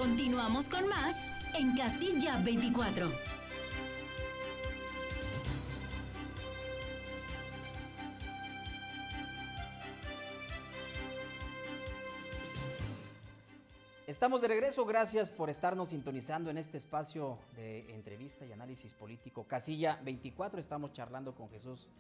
Continuamos con más en Casilla 24. Estamos de regreso, gracias por estarnos sintonizando en este espacio de entrevista y análisis político. Casilla 24, estamos charlando con Jesús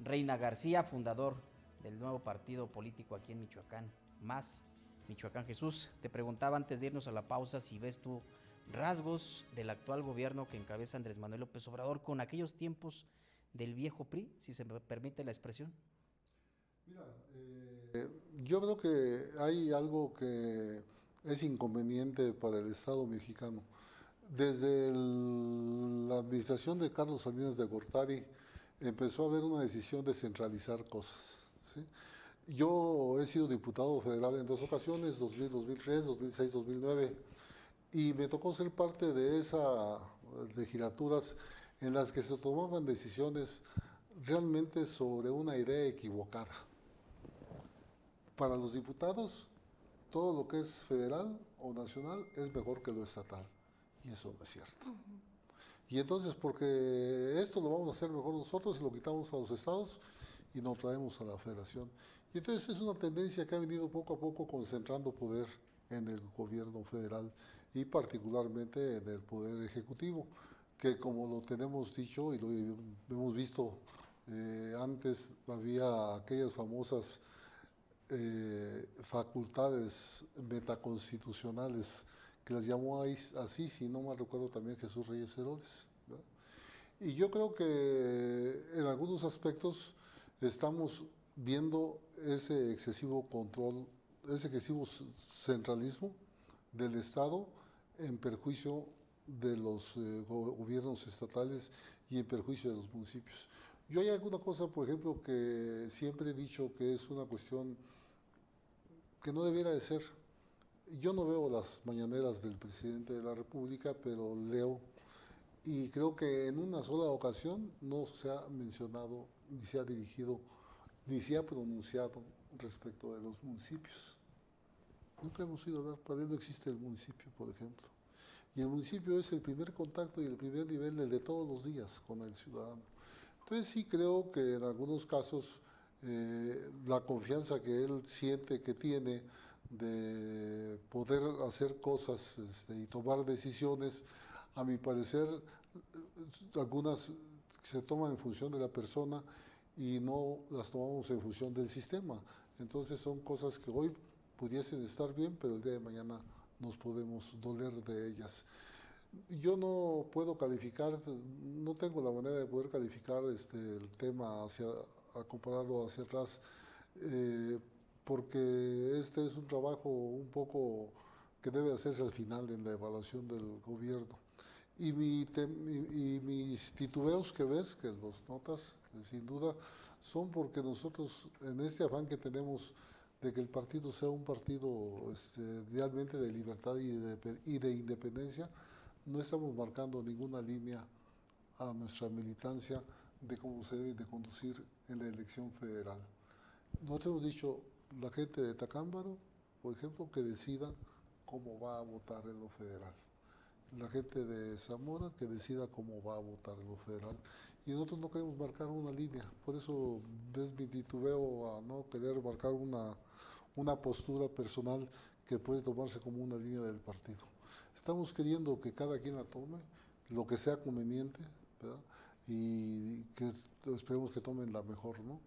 Reina García, fundador del nuevo partido político aquí en Michoacán, Más Michoacán. Jesús, te preguntaba antes de irnos a la pausa si ves tú rasgos del actual gobierno que encabeza Andrés Manuel López Obrador con aquellos tiempos del viejo PRI, si se me permite la expresión. Mira, yo creo que hay algo que es inconveniente para el Estado mexicano. Desde la administración de Carlos Salinas de Gortari empezó a haber una decisión de centralizar cosas, ¿sí? Yo he sido diputado federal en 2 ocasiones, 2000, 2003, 2006, 2009, y me tocó ser parte de esas legislaturas en las que se tomaban decisiones realmente sobre una idea equivocada. Para los diputados, todo lo que es federal o nacional es mejor que lo estatal, y eso no es cierto. Y entonces, porque esto lo vamos a hacer mejor nosotros y lo quitamos a los estados y nos traemos a la federación. Y entonces es una tendencia que ha venido poco a poco concentrando poder en el gobierno federal y particularmente en el poder ejecutivo, que como lo tenemos dicho y lo hemos visto antes, había aquellas famosas facultades metaconstitucionales que las llamó así, si no mal recuerdo también Jesús Reyes Heroles, ¿verdad? Y yo creo que en algunos aspectos estamos viendo ese excesivo control, ese excesivo centralismo del Estado en perjuicio de los gobiernos estatales y en perjuicio de los municipios. Yo hay alguna cosa, por ejemplo, que siempre he dicho que es una cuestión que no debiera de ser. Yo no veo las mañaneras del presidente de la República, pero leo, y creo que en una sola ocasión no se ha mencionado, ni se ha dirigido, ni se ha pronunciado respecto de los municipios. Nunca hemos oído hablar, para él no existe el municipio, por ejemplo. Y el municipio es el primer contacto y el primer nivel, el de todos los días con el ciudadano. Entonces sí creo que en algunos casos la confianza que él siente que tiene de poder hacer cosas y tomar decisiones, a mi parecer, algunas se toman en función de la persona y no las tomamos en función del sistema. Entonces son cosas que hoy pudiesen estar bien, pero el día de mañana nos podemos doler de ellas. Yo no puedo calificar, no tengo la manera de poder calificar el tema a compararlo hacia atrás, porque este es un trabajo un poco que debe hacerse al final en la evaluación del gobierno. Y mis titubeos que ves, que los notas, sin duda, son porque nosotros, en este afán que tenemos de que el partido sea un partido realmente de libertad y de independencia, no estamos marcando ninguna línea a nuestra militancia de cómo se debe de conducir en la elección federal. Nosotros hemos dicho, la gente de Tacámbaro, por ejemplo, que decida cómo va a votar en lo federal. La gente de Zamora que decida cómo va a votar en lo federal. Y nosotros no queremos marcar una línea. Por eso ves mi titubeo a no querer marcar una postura personal que puede tomarse como una línea del partido. Estamos queriendo que cada quien la tome, lo que sea conveniente, ¿verdad? Y que esperemos que tomen la mejor, ¿no?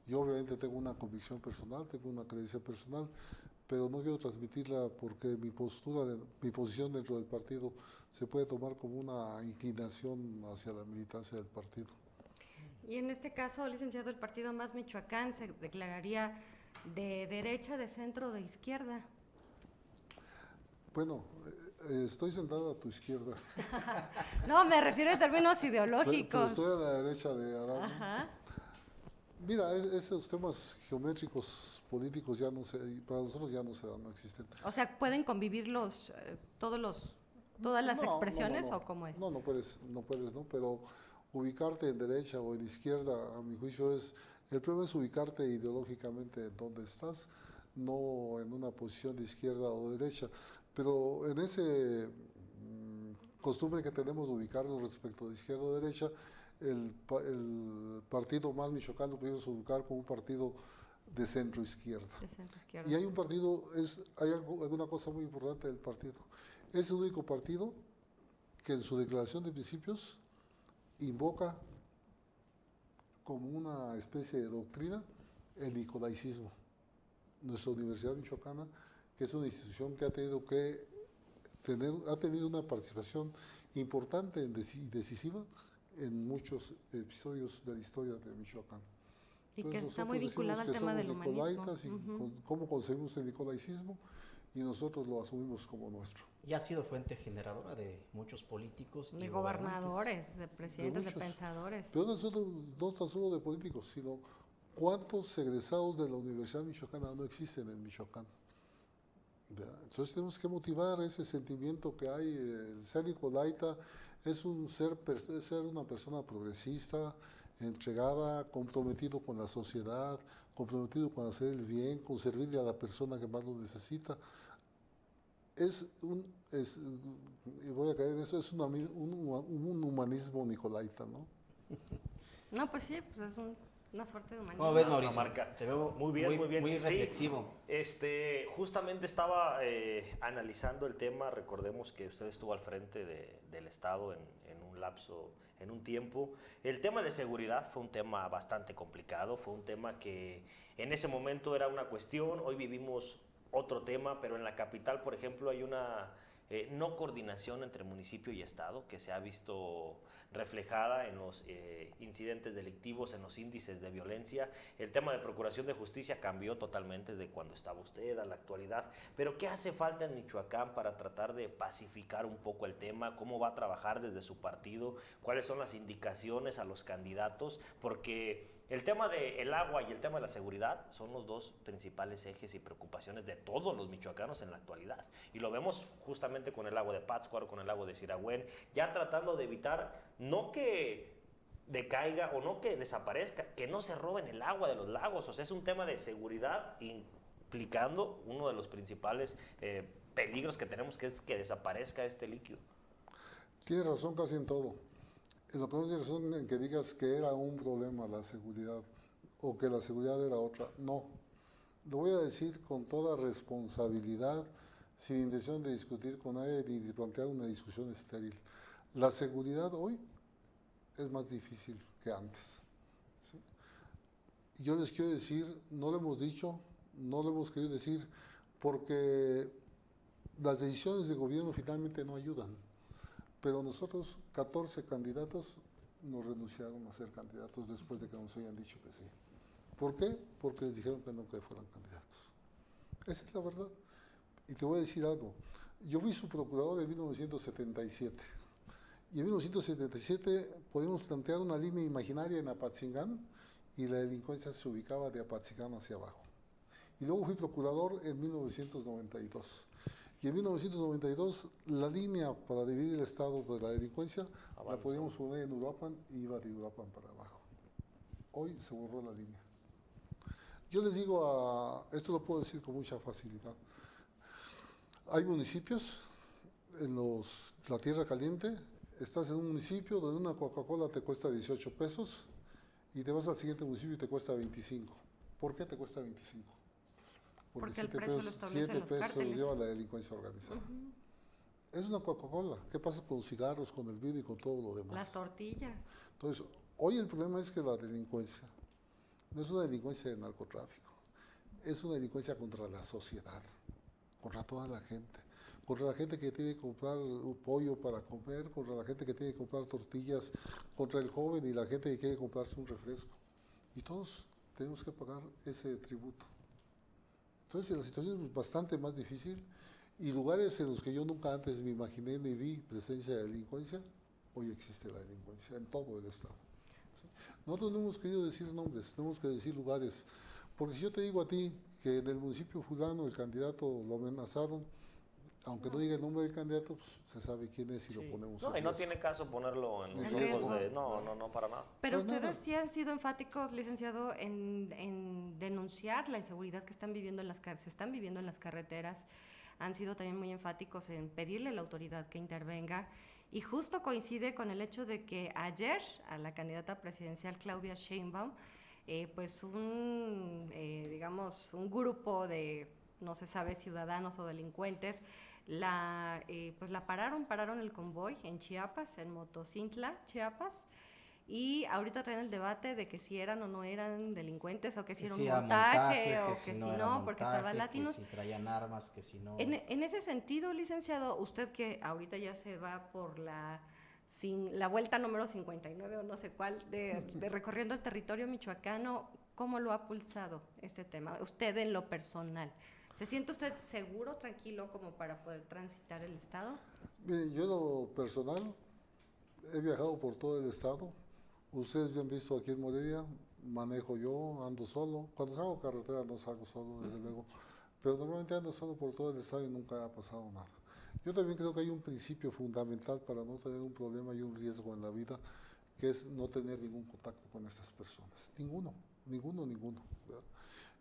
Yo obviamente tengo una convicción personal, tengo una creencia personal, pero no quiero transmitirla porque mi posición dentro del partido se puede tomar como una inclinación hacia la militancia del partido. Y en este caso, licenciado, el partido Más Michoacán se declararía de derecha, de centro o de izquierda. Bueno, estoy sentado a tu izquierda. No, me refiero en términos ideológicos. Pero estoy a la derecha de Arau. Ajá. Mira, esos temas geométricos políticos ya no se, para nosotros ya no se dan, no existen. O sea, ¿pueden convivir todas las expresiones o cómo es? No puedes, ¿no? Pero ubicarte en derecha o en izquierda, a mi juicio el problema es ubicarte ideológicamente en donde estás, no en una posición de izquierda o derecha. Pero en ese costumbre que tenemos de ubicarnos respecto de izquierda o derecha, el partido más michoacano lo pudimos ubicar como un partido de centro izquierda. De centro izquierda. Y hay un partido, hay alguna cosa muy importante del partido. Es el único partido que en su declaración de principios invoca como una especie de doctrina el nicolaicismo. Nuestra Universidad Michoacana, que es una institución que ha tenido una participación importante y decisiva en muchos episodios de la historia de Michoacán. Y Entonces, que está muy nosotros vinculado al decimos tema que del somos humanismo. nicolaitas y cómo concebimos el nicolaicismo, y nosotros lo asumimos como nuestro. Y ha sido fuente generadora de muchos políticos y De gobernantes. gobernadores, de presidentes, de muchos. pensadores. Pero no tan solo de políticos, sino cuántos egresados de la Universidad Michoacana no existen en Michoacán. ¿Verdad? Entonces tenemos que motivar ese sentimiento que hay. El ser nicolaita es ser una persona progresista, entregada, comprometido con la sociedad, comprometido con hacer el bien, con servirle a la persona que más lo necesita. Y voy a caer en eso, es un humanismo nicolaita, ¿no? No, pues sí, pues es una suerte de humanismo. ¿Cómo ves, Una Mauricio? marca. Te veo Muy bien, muy bien. muy Sí, reflexivo. justamente estaba analizando el tema. Recordemos que usted estuvo al frente del Estado en un lapso, en un tiempo. El tema de seguridad fue un tema bastante complicado, fue un tema que en ese momento era una cuestión. Hoy vivimos otro tema, pero en la capital, por ejemplo, hay una no coordinación entre municipio y Estado que se ha visto reflejada en los incidentes delictivos, en los índices de violencia. El tema de procuración de justicia cambió totalmente de cuando estaba usted a la actualidad. Pero ¿qué hace falta en Michoacán para tratar de pacificar un poco el tema? ¿Cómo va a trabajar desde su partido? ¿Cuáles son las indicaciones a los candidatos? Porque el tema del agua y el tema de la seguridad son los dos principales ejes y preocupaciones de todos los michoacanos en la actualidad. Y lo vemos justamente con el agua de Pátzcuaro, con el agua de Siragüen, ya tratando de evitar no que decaiga o no que desaparezca, que no se roben el agua de los lagos. O sea, es un tema de seguridad implicando uno de los principales peligros que tenemos, que es que desaparezca este líquido. Tienes razón casi en todo. En lo que no tienes razón en que digas que era un problema la seguridad o que la seguridad era otra. No. Lo voy a decir con toda responsabilidad, sin intención de discutir con nadie ni de plantear una discusión estéril. La seguridad hoy es más difícil que antes. ¿Sí? Yo les quiero decir, no lo hemos dicho, no lo hemos querido decir, porque las decisiones de gobierno finalmente no ayudan. Pero nosotros, 14 candidatos, nos renunciaron a ser candidatos después de que nos habían dicho que sí. ¿Por qué? Porque les dijeron que no que fueran candidatos. Esa es la verdad. Y te voy a decir algo. Yo fui su procurador en 1977. Y en 1977 podíamos plantear una línea imaginaria en Apatzingán y la delincuencia se ubicaba de Apatzingán hacia abajo. Y luego fui procurador en 1992. Y en 1992 la línea para dividir el estado de la delincuencia la podíamos poner en Uruapan y iba de Uruapan para abajo. Hoy se borró la línea. Yo les digo, esto lo puedo decir con mucha facilidad, hay municipios en la Tierra Caliente, estás en un municipio donde una Coca-Cola te cuesta 18 pesos y te vas al siguiente municipio y te cuesta 25. ¿Por qué te cuesta 25? Porque el precio lo establecen los cárteles. 7 pesos lleva la delincuencia organizada. Es una Coca-Cola. ¿Qué pasa con los cigarros, con el vino y con todo lo demás? Las tortillas. Entonces, hoy el problema es que la delincuencia no es una delincuencia de narcotráfico, es una delincuencia contra la sociedad, contra toda la gente que tiene que comprar un pollo para comer, contra la gente que tiene que comprar tortillas, contra el joven y la gente que quiere comprarse un refresco. Y todos tenemos que pagar ese tributo. Entonces la situación es bastante más difícil y lugares en los que yo nunca antes me imaginé ni vi presencia de delincuencia, hoy existe la delincuencia en todo el estado. ¿Sí? Nosotros no hemos querido decir nombres, no hemos querido decir lugares, porque si yo te digo a ti que en el municipio fulano el candidato lo amenazaron, aunque no diga el nombre del candidato, pues se sabe quién es y lo ponemos en No, y no riesgo. tiene caso ponerlo en los En riesgos riesgo. de... No, para nada. Pero Pues nada. ustedes sí han sido enfáticos, licenciado, en denunciar la inseguridad que están viviendo se están viviendo en las carreteras. han sido también muy enfáticos en pedirle a la autoridad que intervenga. Y justo coincide con el hecho de que ayer a la candidata presidencial Claudia Sheinbaum, pues digamos, un grupo de, no se sabe, ciudadanos o delincuentes, pues la pararon el convoy en Chiapas, en Motocintla, Chiapas, y ahorita traen el debate de que si eran o no eran delincuentes, o que si era un montaje, o que si no, porque estaban latinos. Que si traían armas, que si no. En ese sentido, licenciado, usted que ahorita ya se va por la vuelta número 59 o no sé cuál, de recorriendo el territorio michoacano, ¿cómo lo ha pulsado este tema? Usted en lo personal, ¿se siente usted seguro, tranquilo, como para poder transitar el estado? Mire, yo en lo personal he viajado por todo el estado. Ustedes me han visto aquí en Morelia, manejo yo, ando solo. Cuando salgo a carretera no salgo solo, desde luego. Pero normalmente ando solo por todo el estado y nunca ha pasado nada. Yo también creo que hay un principio fundamental para no tener un problema y un riesgo en la vida, que es no tener ningún contacto con estas personas. Ninguno, ¿verdad?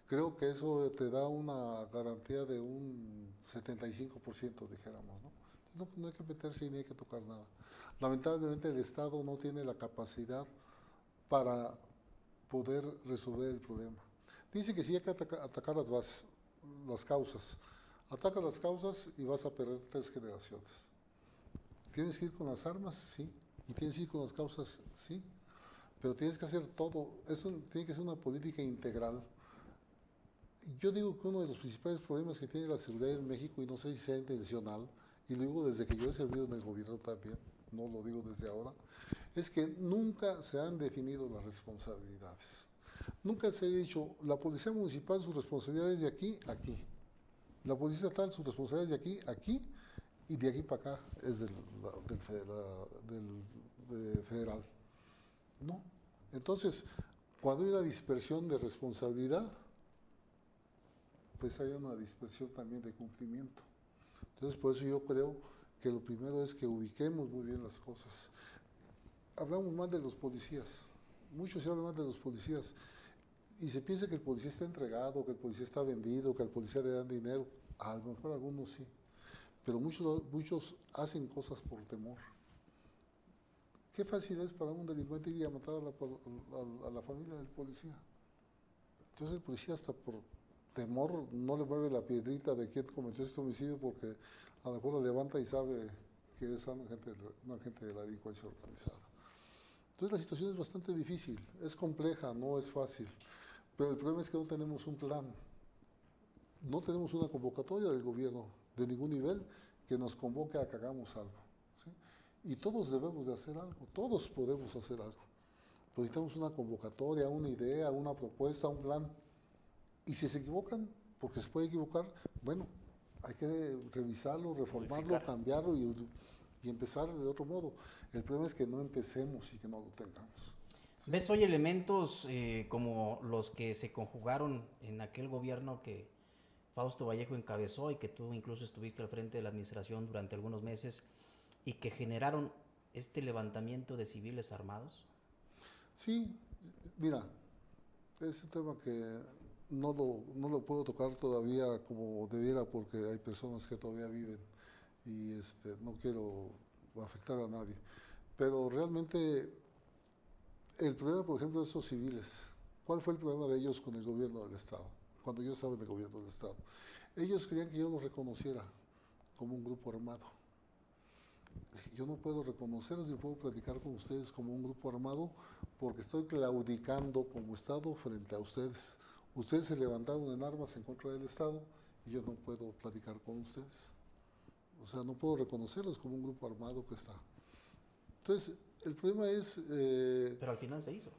Creo que eso te da una garantía de un 75%, dijéramos, ¿no? No hay que meterse y ni hay que tocar nada. Lamentablemente el Estado no tiene la capacidad para poder resolver el problema. Dice que sí hay que atacar las causas. Ataca las causas y vas a perder 3 generaciones. ¿Tienes que ir con las armas? Sí. ¿Y tienes que ir con las causas? Sí. Pero tienes que hacer todo. Tiene que ser una política integral. Yo digo que uno de los principales problemas que tiene la seguridad en México, y no sé si sea intencional, y lo digo desde que yo he servido en el gobierno también, no lo digo desde ahora, es que nunca se han definido las responsabilidades. Nunca se ha dicho, la policía municipal, sus responsabilidades de aquí a aquí. La policía estatal, sus responsabilidades de aquí a aquí, y de aquí para acá es del federal. No. Entonces, cuando hay una dispersión de responsabilidad, pues hay una dispersión también de cumplimiento. Entonces, por eso yo creo que lo primero es que ubiquemos muy bien las cosas. Hablamos más de los policías, mucho se habla más de los policías, y se piensa que el policía está entregado, que el policía está vendido, que al policía le dan dinero. A lo mejor algunos sí, pero muchos hacen cosas por temor. Qué fácil es para un delincuente ir a matar a la familia del policía. Entonces el policía hasta por temor no le mueve la piedrita de quién cometió este homicidio, porque a lo mejor la levanta y sabe que es un agente de la delincuencia organizada. Entonces la situación es bastante difícil, es compleja, no es fácil, pero el problema es que no tenemos un plan, no tenemos una convocatoria del gobierno de ningún nivel que nos convoque a que hagamos algo, ¿sí? Y todos debemos de hacer algo, todos podemos hacer algo. Necesitamos una convocatoria, una idea, una propuesta, un plan. Y si se equivocan, porque se puede equivocar, bueno, hay que revisarlo, reformarlo, cambiarlo y empezar de otro modo. El problema es que no empecemos y que no lo tengamos. ¿Sí? ¿Ves hoy elementos como los que se conjugaron en aquel gobierno que Fausto Vallejo encabezó y que tú incluso estuviste al frente de la administración durante algunos meses y que generaron este levantamiento de civiles armados? Sí, mira, es un tema que no lo puedo tocar todavía como debiera, porque hay personas que todavía viven y no quiero afectar a nadie. Pero realmente el problema, por ejemplo, de esos civiles, ¿cuál fue el problema de ellos con el gobierno del Estado? Cuando yo estaba en el gobierno del Estado, ellos querían que yo los reconociera como un grupo armado. Yo no puedo reconocerlos ni puedo platicar con ustedes como un grupo armado porque estoy claudicando como Estado frente a ustedes. Ustedes se levantaron en armas en contra del Estado y yo no puedo platicar con ustedes. O sea, no puedo reconocerlos como un grupo armado que está. Entonces, el problema es... Pero al final se hizo.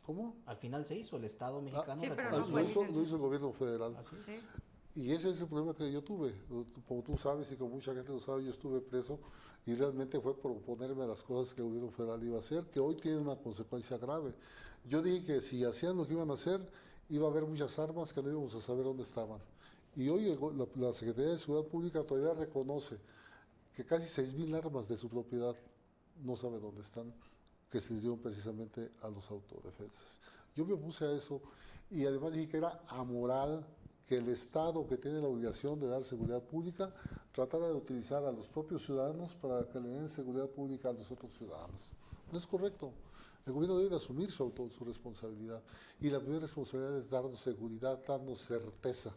¿Cómo? Al final se hizo, el Estado mexicano. Sí, pero lo hizo el gobierno federal. Así es. Sí. Y ese es el problema que yo tuve. Como tú sabes y como mucha gente lo sabe, yo estuve preso y realmente fue por oponerme a las cosas que el gobierno federal iba a hacer, que hoy tiene una consecuencia grave. Yo dije que si hacían lo que iban a hacer, iba a haber muchas armas que no íbamos a saber dónde estaban. Y hoy la Secretaría de Seguridad Pública todavía reconoce que casi 6,000 armas de su propiedad no sabe dónde están, que se les dieron precisamente a los autodefensas. Yo me opuse a eso y además dije que era amoral que el Estado, que tiene la obligación de dar seguridad pública, tratara de utilizar a los propios ciudadanos para que le den seguridad pública a los otros ciudadanos. No es correcto. El gobierno debe asumir su responsabilidad. Y la primera responsabilidad es darnos seguridad, darnos certeza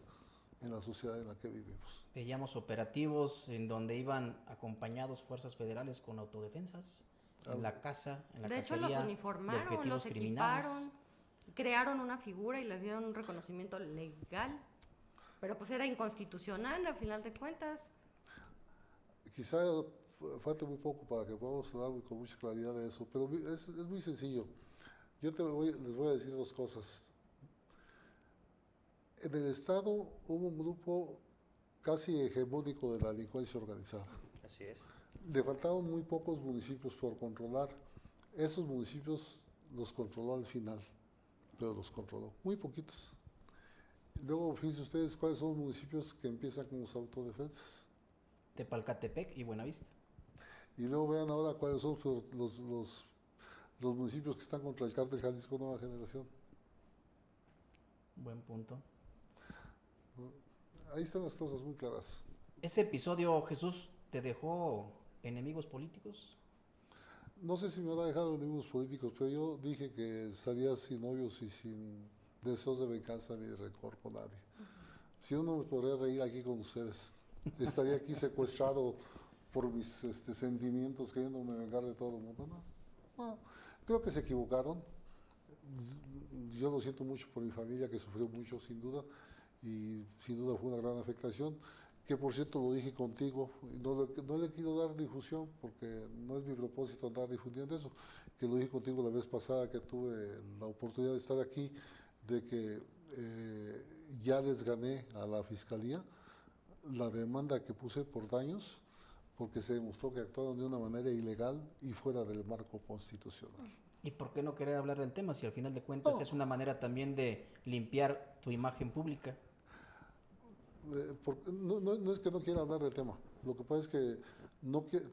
en la sociedad en la que vivimos. Veíamos operativos en donde iban acompañados fuerzas federales con autodefensas en la casa, en la De hecho, cacería los de uniformaron, objetivos los criminales. equiparon, crearon una figura y les dieron un reconocimiento legal, pero pues era inconstitucional al final de cuentas. Quizá falte muy poco para que podamos hablar con mucha claridad de eso, pero es muy sencillo. Yo les voy a decir dos cosas. En el Estado hubo un grupo casi hegemónico de la delincuencia organizada. Así es. Le faltaban muy pocos municipios por controlar. Esos municipios los controló al final, pero los controló, muy poquitos. Luego, fíjense ustedes cuáles son los municipios que empiezan con las autodefensas. Tepalcatepec y Buenavista. Y luego vean ahora cuáles son los municipios que están contra el cártel Jalisco Nueva Generación. Buen punto. Ahí están las cosas muy claras. ¿Ese episodio, Jesús, te dejó enemigos políticos? No sé si me habrá dejado enemigos políticos, pero yo dije que estaría sin odios y sin deseos de venganza ni de rencor con nadie. Si no, no me podría reír aquí con ustedes. Estaría aquí secuestrado por mis sentimientos, queriéndome vengar de todo el mundo. No, creo que se equivocaron. Yo lo siento mucho por mi familia, que sufrió mucho, sin duda, y sin duda fue una gran afectación, que por cierto lo dije contigo, y no le quiero dar difusión, porque no es mi propósito andar difundiendo eso, que lo dije contigo la vez pasada que tuve la oportunidad de estar aquí, de que ya les gané a la Fiscalía la demanda que puse por daños, porque se demostró que actuaron de una manera ilegal y fuera del marco constitucional. ¿Y por qué no querer hablar del tema si al final de cuentas es una manera también de limpiar tu imagen pública? No es que no quiera hablar del tema, lo que pasa es que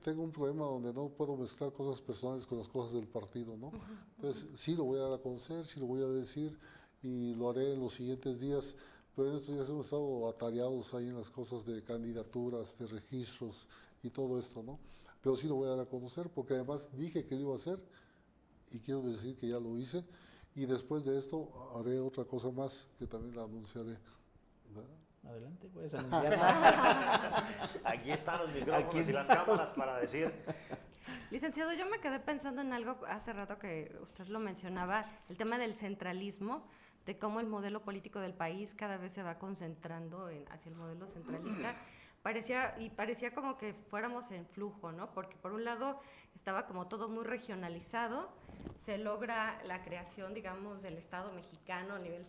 tengo un problema donde no puedo mezclar cosas personales con las cosas del partido, ¿no? Entonces sí lo voy a dar a conocer, sí lo voy a decir y lo haré en los siguientes días, pero en estos días hemos estado atareados ahí en las cosas de candidaturas, de registros y todo esto, ¿no? Pero sí lo voy a dar a conocer porque además dije que lo iba a hacer y quiero decir que ya lo hice y después de esto haré otra cosa más que también la anunciaré, ¿verdad? Adelante, puedes anunciarla. Aquí están los micrófonos y las cámaras para decir. Licenciado, yo me quedé pensando en algo hace rato que usted lo mencionaba, el tema del centralismo, de cómo el modelo político del país cada vez se va concentrando hacia el modelo centralista. Parecía como que fuéramos en flujo, ¿no? Porque por un lado estaba como todo muy regionalizado, se logra la creación, digamos, del Estado mexicano a nivel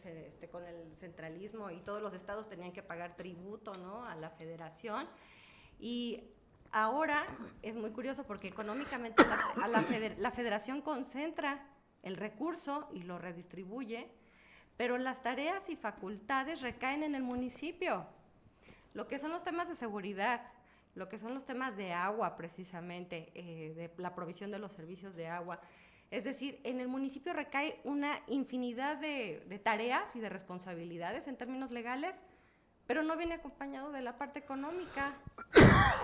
con el centralismo y todos los estados tenían que pagar tributo, ¿no?, a la federación. Y ahora es muy curioso porque económicamente la federación concentra el recurso y lo redistribuye, pero las tareas y facultades recaen en el municipio. Lo que son los temas de seguridad, lo que son los temas de agua precisamente, de la provisión de los servicios de agua. Es decir, en el municipio recae una infinidad de tareas y de responsabilidades en términos legales, pero no viene acompañado de la parte económica.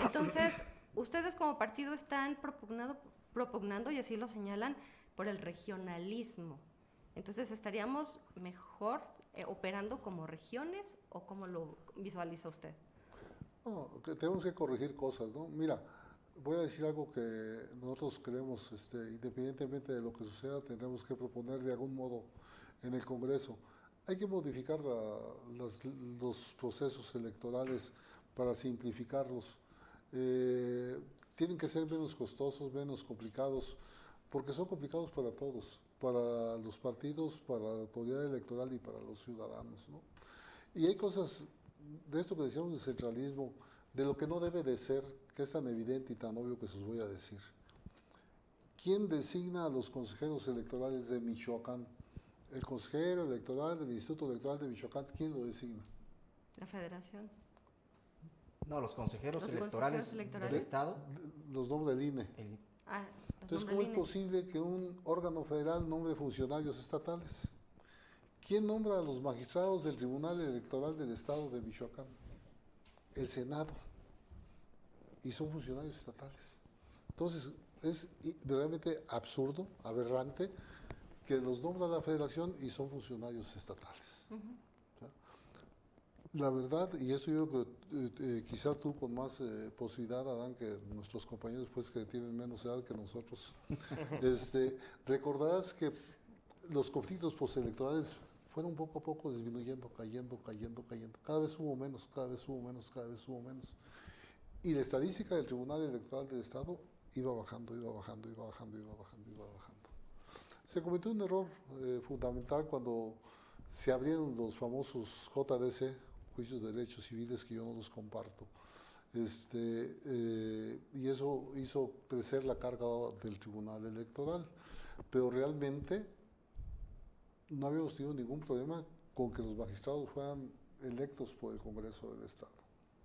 Entonces, ustedes como partido están propugnando, y así lo señalan, por el regionalismo. Entonces, ¿estaríamos mejor operando como regiones o cómo lo visualiza usted? No, tenemos que corregir cosas, ¿no? Mira, voy a decir algo que nosotros creemos, independientemente de lo que suceda, tendremos que proponer de algún modo en el Congreso. Hay que modificar los procesos electorales para simplificarlos. Tienen que ser menos costosos, menos complicados, porque son complicados para todos, para los partidos, para la autoridad electoral y para los ciudadanos, ¿no? Y hay cosas de esto que decíamos de centralismo, de lo que no debe de ser, que es tan evidente y tan obvio que se los voy a decir. ¿Quién designa a los consejeros electorales de Michoacán? El consejero electoral del Instituto Electoral de Michoacán, ¿quién lo designa? La federación. No, los consejeros Los electorales consejeros electorales. del Estado. Los nombra el INE. Los Entonces, nombra ¿cómo el es INE. posible que un órgano federal nombre funcionarios estatales? ¿Quién nombra a los magistrados del Tribunal Electoral del Estado de Michoacán? El Senado. Y son funcionarios estatales. Entonces, es realmente absurdo, aberrante, que los nombra la Federación y son funcionarios estatales. La verdad, y eso yo creo que quizá tú con más posibilidad, Adán, que nuestros compañeros pues que tienen menos edad que nosotros, recordarás que los conflictos postelectorales fueron poco a poco disminuyendo, cayendo. Cada vez hubo menos. Y la estadística del Tribunal Electoral del Estado iba bajando. Se cometió un error fundamental cuando se abrieron los famosos JDC, juicios de derechos civiles, que yo no los comparto. Y eso hizo crecer la carga del Tribunal Electoral. Pero realmente no habíamos tenido ningún problema con que los magistrados fueran electos por el Congreso del Estado,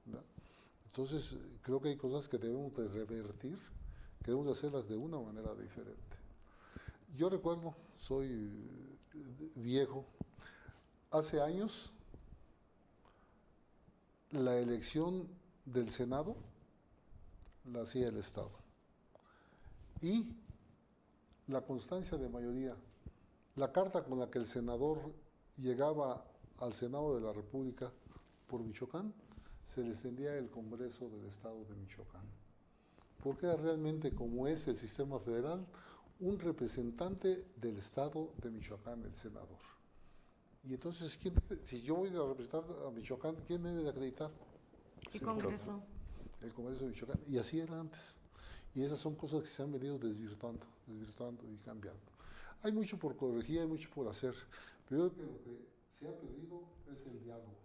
¿verdad? Entonces, creo que hay cosas que debemos de revertir, que debemos de hacerlas de una manera diferente. Yo recuerdo, soy viejo, hace años la elección del Senado la hacía el Estado y la constancia de mayoría, la carta con la que el senador llegaba al Senado de la República por Michoacán, se le extendía el Congreso del Estado de Michoacán, porque era realmente, como es el sistema federal, un representante del Estado de Michoacán, el senador. Y entonces, si yo voy a representar a Michoacán, ¿quién me debe de acreditar? ¿Y Congreso? El Congreso de Michoacán. Y así era antes. Y esas son cosas que se han venido desvirtuando y cambiando. Hay mucho por corregir, hay mucho por hacer, pero yo creo que lo que se ha perdido es el diálogo.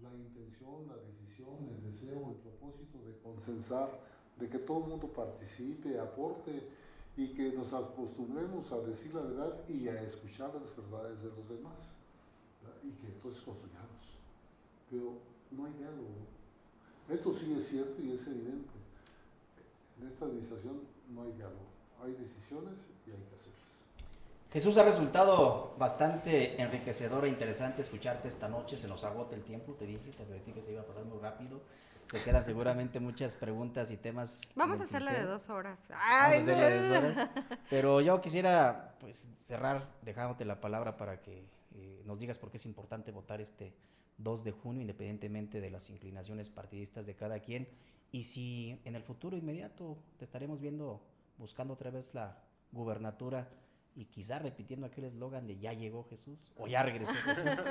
La intención, la decisión, el deseo, el propósito de consensar, de que todo el mundo participe, aporte y que nos acostumbremos a decir la verdad y a escuchar las verdades de los demás, ¿verdad? Y que entonces construyamos. Pero no hay diálogo. Esto sí es cierto y es evidente. En esta administración no hay diálogo. Hay decisiones y hay que hacerlas. Jesús, ha resultado bastante enriquecedor e interesante escucharte esta noche. Se nos agota el tiempo, te advertí que se iba a pasar muy rápido. Se quedan seguramente muchas preguntas y temas. Vamos a hacerla de 2 horas. Vamos a hacerla de 2 horas. Pero yo quisiera pues cerrar dejándote la palabra para que nos digas por qué es importante votar este 2 de junio, independientemente de las inclinaciones partidistas de cada quien. Y si en el futuro inmediato te estaremos viendo buscando otra vez la gubernatura y quizá repitiendo aquel eslogan de ya llegó Jesús, o ya regresó Jesús,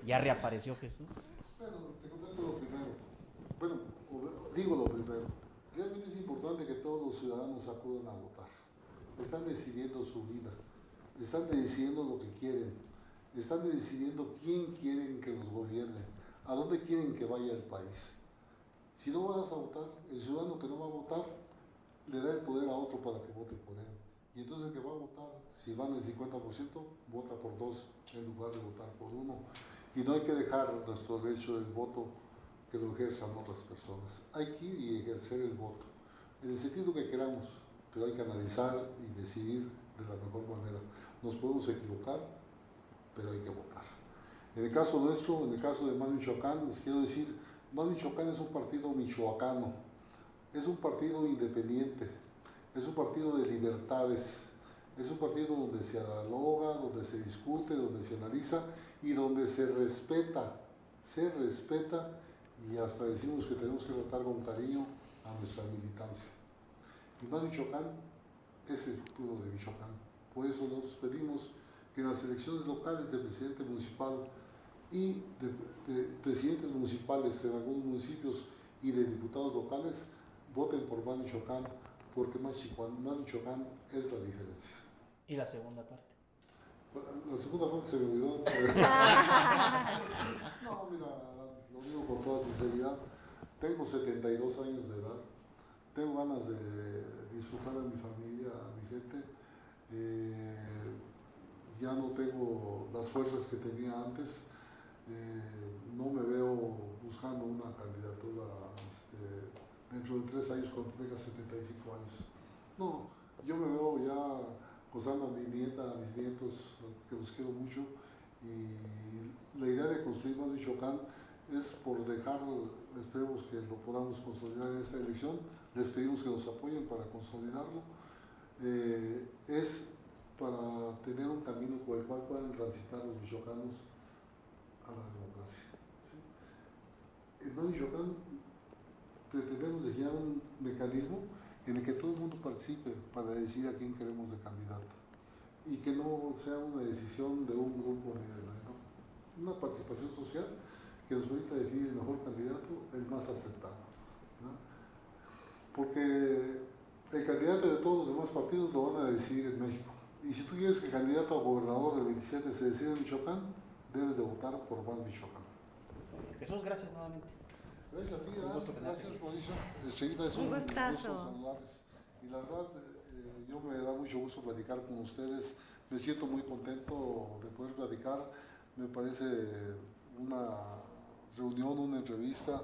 ya reapareció Jesús. Bueno, te contesto lo primero. Bueno, digo lo primero. Realmente es importante que todos los ciudadanos acudan a votar. Están decidiendo su vida, están decidiendo lo que quieren, están decidiendo quién quieren que los gobierne, a dónde quieren que vaya el país. Si no vas a votar, el ciudadano que no va a votar le da el poder a otro para que vote por él. Y entonces el que va a votar, si van el 50%, vota por 2 en lugar de votar por 1. Y no hay que dejar nuestro derecho del voto que lo ejerzan otras personas. Hay que ir y ejercer el voto, en el sentido que queramos, pero hay que analizar y decidir de la mejor manera. Nos podemos equivocar, pero hay que votar. En el caso nuestro, en el caso de MAS Michoacán, les quiero decir, MAS Michoacán es un partido michoacano, es un partido independiente, es un partido de libertades, es un partido donde se dialoga, donde se discute, donde se analiza y donde se respeta y hasta decimos que tenemos que tratar con cariño a nuestra militancia. Y MAS Michoacán es el futuro de Michoacán. Por eso nos pedimos que en las elecciones locales de presidente municipal y de presidentes municipales en algunos municipios y de diputados locales voten por MAS Michoacán, porque MAS Michoacán es la diferencia. ¿Y la segunda parte? La segunda parte se me olvidó. No, mira, lo digo con toda sinceridad. Tengo 72 años de edad. Tengo ganas de disfrutar de mi familia, a mi gente. Ya no tengo las fuerzas que tenía antes. No me veo buscando una candidatura dentro de 3 años cuando tenga 75 años. No, yo me veo ya gozando a mi nieta, a mis nietos, que los quiero mucho, Y la idea de construir más Michoacán es por dejar, esperemos que lo podamos consolidar en esta elección, les pedimos que nos apoyen para consolidarlo, es para tener un camino por el cual puedan transitar los michoacanos a la democracia. ¿Sí? En Más Michoacán pretendemos diseñar un mecanismo en el que todo el mundo participe para decidir a quién queremos de candidato y que no sea una decisión de un grupo ni de la, ¿no? Una participación social que nos permita definir el mejor candidato, el más aceptado, ¿no? Porque el candidato de todos los demás partidos lo van a decidir en México. Y si tú quieres que el candidato a gobernador del 27 se decida en Michoacán, debes de votar por Más Michoacán. Jesús, gracias nuevamente. Gracias a ti, Un gusto tenerte gracias aquí. Mauricio. Estrellita, es un gusto gustazo. saludarles. Y la verdad, yo me da mucho gusto platicar con ustedes. Me siento muy contento de poder platicar. Me parece una reunión, una entrevista,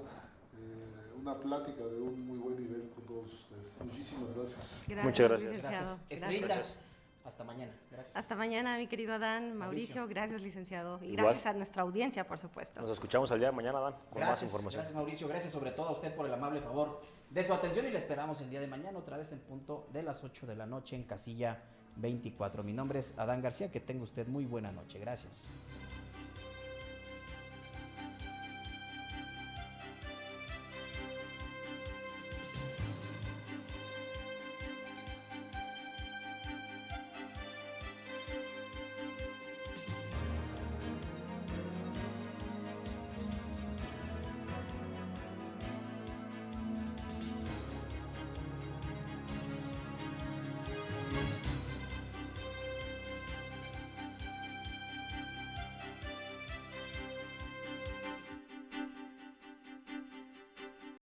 una plática de un muy buen nivel con todos ustedes. Muchísimas gracias. Gracias, Muchas gracias. licenciado. Gracias. Gracias. Estrellita, Gracias. hasta mañana. Gracias. Hasta mañana, mi querido Adán, Mauricio. Mauricio. Gracias, licenciado. Y Igual. gracias a nuestra audiencia, por supuesto. Nos escuchamos el día de mañana, Dan, con más información. Gracias Mauricio, gracias sobre todo a usted por el amable favor de su atención y le esperamos el día de mañana otra vez en punto de las 8 de la noche en Casilla 24. Mi nombre es Adán García, que tenga usted muy buena noche. Gracias.